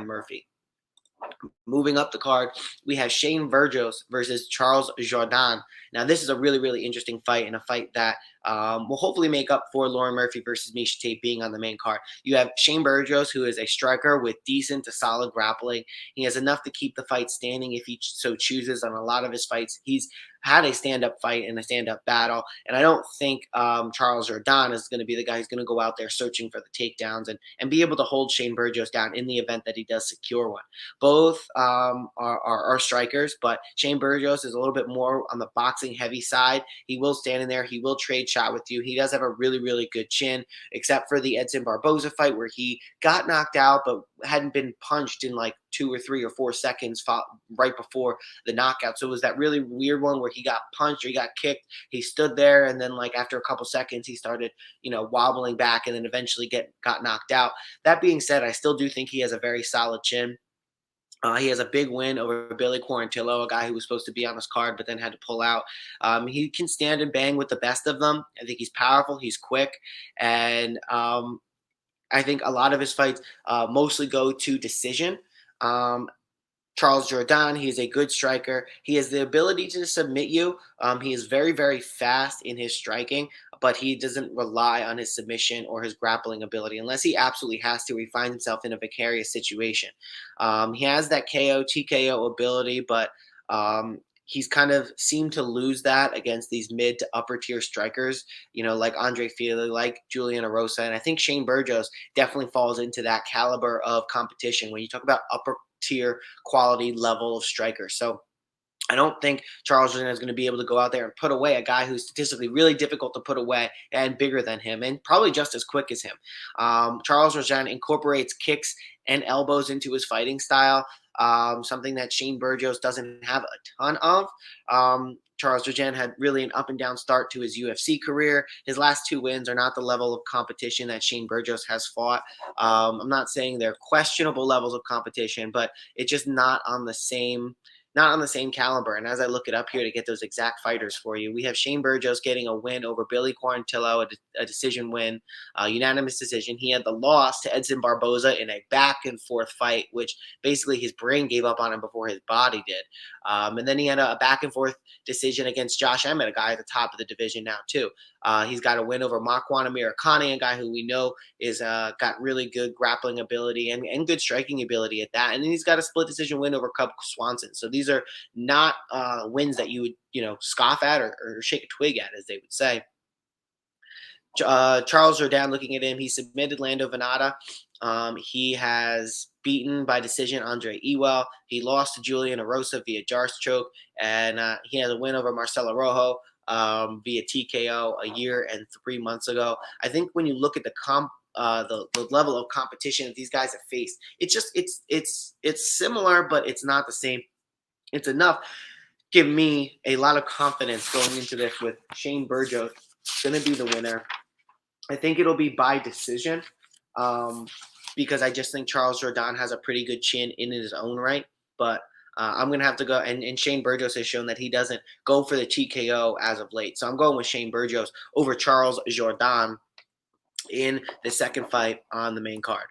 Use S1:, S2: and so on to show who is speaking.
S1: Murphy. Moving up the card, we have Shane Burgos versus Charles Jourdain. Now, this is a really, really interesting fight, and a fight that will hopefully make up for Lauren Murphy versus Miesha Tate being on the main card. You have Shane Burgos, who is a striker with decent to solid grappling. He has enough to keep the fight standing if he so chooses. On a lot of his fights, he's had a stand-up fight and a stand-up battle, and I don't think Charles Jourdain is going to be the guy who's going to go out there searching for the takedowns and be able to hold Shane Burgos down in the event that he does secure one. Both are strikers, but Shane Burgos is a little bit more on the boxing heavy side. He will stand in there. He will trade shot with you. He does have a really, really good chin, except for the Edson Barboza fight where he got knocked out but hadn't been punched in like 2 or 3 or 4 seconds right before the knockout. So it was that really weird one where he got punched or he got kicked. He stood there, and then like after a couple seconds, he started, wobbling back, and then eventually got knocked out. That being said, I still do think he has a very solid chin. He has a big win over Billy Quarantillo, a guy who was supposed to be on his card but then had to pull out. He can stand and bang with the best of them. I think he's powerful. He's quick. And I think a lot of his fights mostly go to decision. Charles Jourdain, he is a good striker. He has the ability to submit you. He is very, very fast in his striking, but he doesn't rely on his submission or his grappling ability unless he absolutely has to. He finds himself in a precarious situation. He has that KO, TKO ability, but he's kind of seemed to lose that against these mid to upper tier strikers, like Andre Fili, like Julian Erosa. And I think Shane Burgos definitely falls into that caliber of competition when you talk about upper tier quality level of striker. So I don't think Charles Jourdain is going to be able to go out there and put away a guy who's statistically really difficult to put away and bigger than him and probably just as quick as him. Charles Jourdain incorporates kicks and elbows into his fighting style, something that Shane Burgos doesn't have a ton of. Charles Jourdain had really an up and down start to his UFC career. His last 2 wins are not the level of competition that Shane Burgos has fought. I'm not saying they're questionable levels of competition, but it's just not on the same caliber. And as I look it up here to get those exact fighters for you, we have Shane Burgos getting a win over Billy Quarantillo, a decision win, unanimous decision. He had the loss to Edson Barboza in a back and forth fight, which basically his brain gave up on him before his body did. And then he had a back and forth decision against Josh Emmett, a guy at the top of the division now too. He's got a win over Makwan Amirkhani, a guy who we know is got really good grappling ability and good striking ability at that. And then he's got a split decision win over Cub Swanson. So these are not wins that you would scoff at or shake a twig at, as they would say. Charles Jourdain, looking at him, he submitted Lando Venata. He has beaten by decision Andre Ewell. He lost to Julian Erosa via Jar's choke, and he has a win over Marcelo Rojo via TKO a year and 3 months ago. I think when you look at the level of competition that these guys have faced, it's similar, but it's not the same. It's enough to give me a lot of confidence going into this with Shane Burgos going to be the winner. I think it'll be by decision because I just think Charles Jourdain has a pretty good chin in his own right. But I'm going to have to go. And Shane Burgos has shown that he doesn't go for the TKO as of late. So I'm going with Shane Burgos over Charles Jourdain in the second fight on the main card.